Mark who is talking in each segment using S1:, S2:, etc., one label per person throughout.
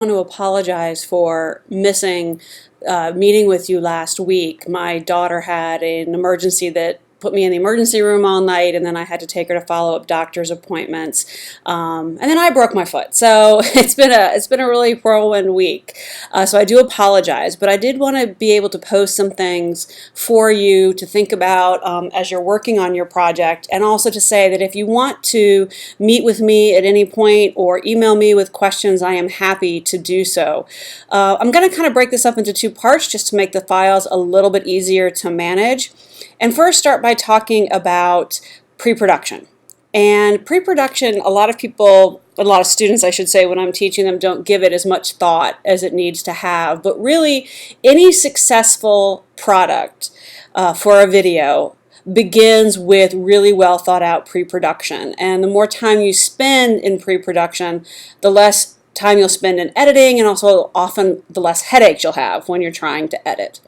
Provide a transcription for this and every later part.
S1: want to apologize for missing meeting with you last week. My daughter had an emergency that put me in the emergency room all night, and then I had to take her to follow up doctor's appointments, and then I broke my foot. So it's been a really whirlwind week. So I do apologize, but I did want to be able to post some things for you to think about as you're working on your project, and also to say that if you want to meet with me at any point or email me with questions, I am happy to do so. I'm going to kind of break this up into two parts just to make the files a little bit easier to manage. And first start by talking about pre-production. And pre-production, a lot of people, a lot of students I should say, when I'm teaching them, don't give it as much thought as it needs to have. But really, any successful product for a video begins with really well thought out pre-production. And the more time you spend in pre-production, the less time you'll spend in editing, and also often the less headaches you'll have when you're trying to edit.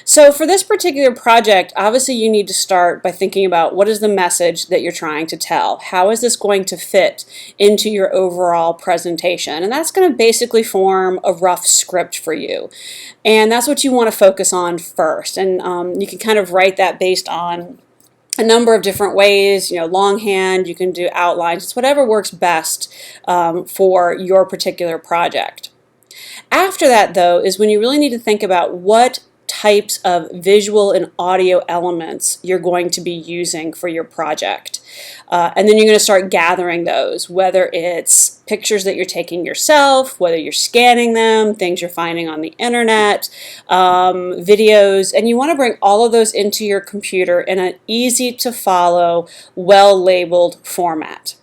S1: So for this particular project, obviously you need to start by thinking about what is the message that you're trying to tell. How is this going to fit into your overall presentation? And that's going to basically form a rough script for you. And that's what you want to focus on first. And you can kind of write that based on a number of different ways, longhand, you can do outlines, it's whatever works best for your particular project. After that, though, is when you really need to think about what types of visual and audio elements you're going to be using for your project. And then you're going to start gathering those, whether it's pictures that you're taking yourself, whether you're scanning them, things you're finding on the internet, videos, and you want to bring all of those into your computer in an easy to follow, well-labeled format.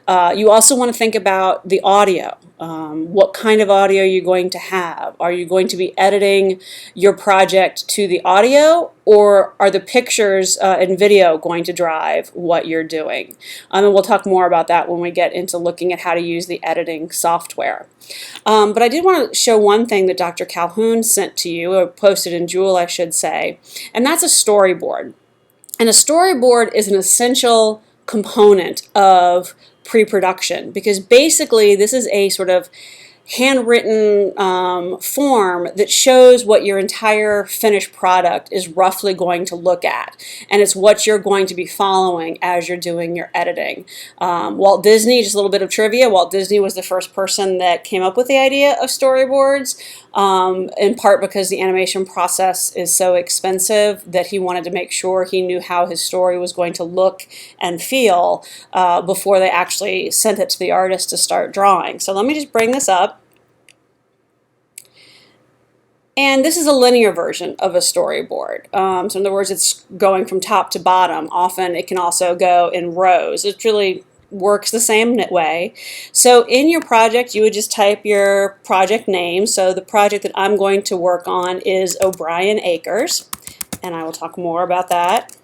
S1: You also want to think about the audio. What kind of audio are you going to have? Are you going to be editing your project to the audio, or are the pictures and video going to drive what you're doing? And we'll talk more about that when we get into looking at how to use the editing software. But I did want to show one thing that Dr. Calhoun sent to you, or posted in Joule, I should say, and that's a storyboard. And a storyboard is an essential component of pre-production, because basically this is a sort of handwritten form that shows what your entire finished product is roughly going to look at, and it's what you're going to be following as you're doing your editing. Walt Disney, just a little bit of trivia, Walt Disney was the first person that came up with the idea of storyboards, in part because the animation process is so expensive that he wanted to make sure he knew how his story was going to look and feel before they actually sent it to the artist to start drawing. So let me just bring this up. And this is a linear version of a storyboard. So in other words, it's going from top to bottom. Often it can also go in rows. It really works the same way. So in your project, you would just type your project name. So the project that I'm going to work on is O'Brien Acres, and I will talk more about that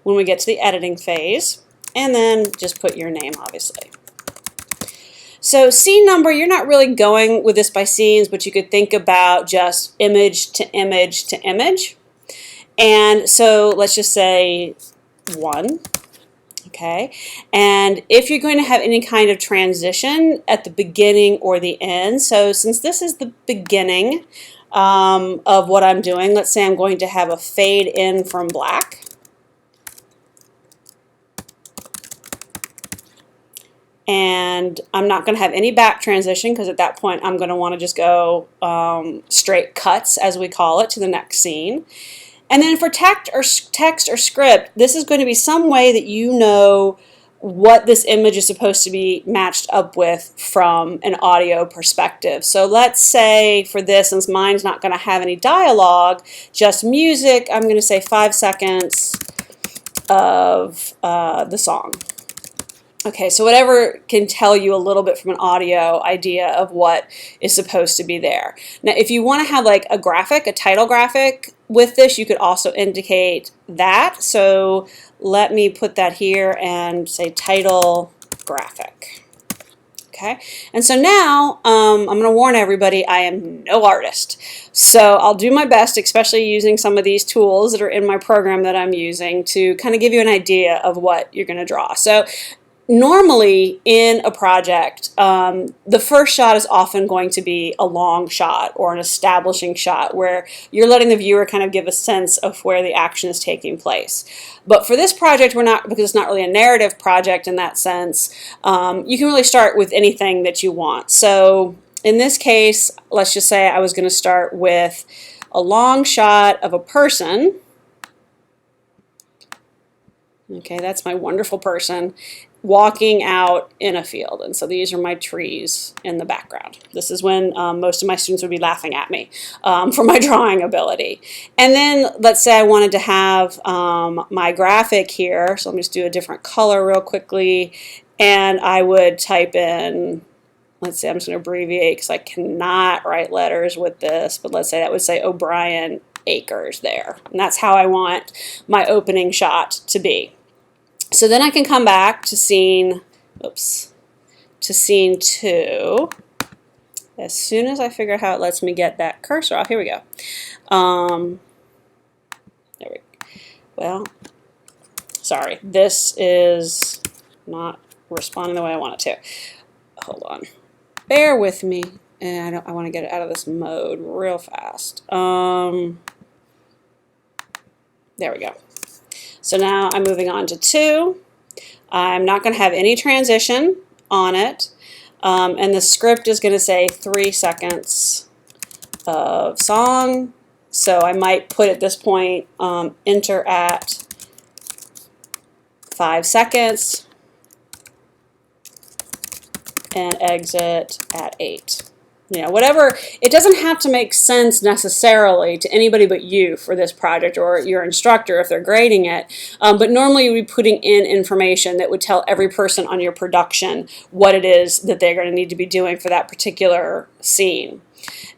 S1: when we get to the editing phase. And then just put your name, obviously. So scene number, you're not really going with this by scenes, but you could think about just image to image to image. And so let's just say 1. Okay, and if you're going to have any kind of transition at the beginning or the end, so since this is the beginning of what I'm doing, let's say I'm going to have a fade in from black. And I'm not going to have any back transition, because at that point I'm going to want to just go straight cuts, as we call it, to the next scene. And then for text or script, this is going to be some way that you know what this image is supposed to be matched up with from an audio perspective. So let's say for this, since mine's not going to have any dialogue, just music, I'm going to say 5 seconds of the song. Okay, so whatever can tell you a little bit from an audio idea of what is supposed to be there. Now, if you want to have like a graphic, a title graphic with this, you could also indicate that. So let me put that here and say title graphic. Okay, and so now I'm going to warn everybody, I am no artist. So I'll do my best, especially using some of these tools that are in my program that I'm using, to kind of give you an idea of what you're going to draw. So normally in a project, the first shot is often going to be a long shot or an establishing shot where you're letting the viewer kind of give a sense of where the action is taking place. But for this project, we're not, because it's not really a narrative project in that sense, you can really start with anything that you want. So in this case, let's just say I was going to start with a long shot of a person. Okay, that's my wonderful person walking out in a field. And so these are my trees in the background. This is when most of my students would be laughing at me for my drawing ability. And then let's say I wanted to have my graphic here. So let me just do a different color real quickly. And I would type in, let's say I'm just going to abbreviate because I cannot write letters with this, but let's say that would say O'Brien Acres there. And that's how I want my opening shot to be. So then I can come back to scene, to scene 2. As soon as I figure out how it lets me get that cursor off. Here we go. There we go. Well, sorry, this is not responding the way I want it to. Hold on. Bear with me. And I want to get it out of this mode real fast. There we go. So now I'm moving on to 2. I'm not going to have any transition on it. And the script is going to say 3 seconds of song. So I might put at this point, enter at 5 seconds and exit at 8. You know, whatever, it doesn't have to make sense necessarily to anybody but you for this project or your instructor if they're grading it, but normally you would be putting in information that would tell every person on your production what it is that they're going to need to be doing for that particular scene.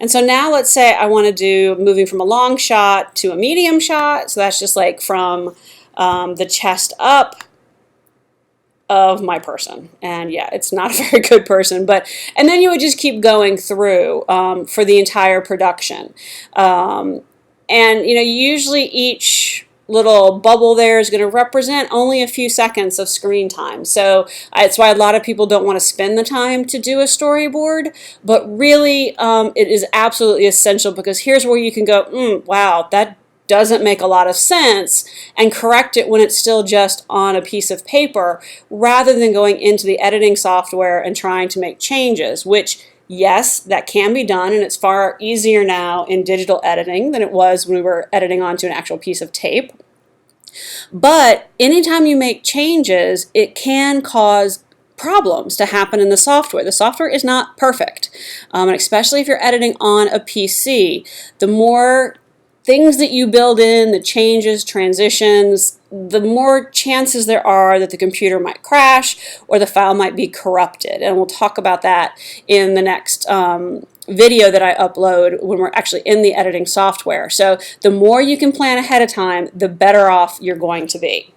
S1: And so now let's say I want to do moving from a long shot to a medium shot, so that's just like from the chest up of my person. And yeah, it's not a very good person, but, and then you would just keep going through for the entire production. And you know, usually each little bubble there is going to represent only a few seconds of screen time. So it's why a lot of people don't want to spend the time to do a storyboard, but really it is absolutely essential, because here's where you can go, wow, that doesn't make a lot of sense, and correct it when it's still just on a piece of paper, rather than going into the editing software and trying to make changes, which, yes, that can be done, and it's far easier now in digital editing than it was when we were editing onto an actual piece of tape. But anytime you make changes, it can cause problems to happen in the software. The software is not perfect, and especially if you're editing on a PC, the more things that you build in, the changes, transitions, the more chances there are that the computer might crash or the file might be corrupted. And we'll talk about that in the next video that I upload when we're actually in the editing software. So the more you can plan ahead of time, the better off you're going to be.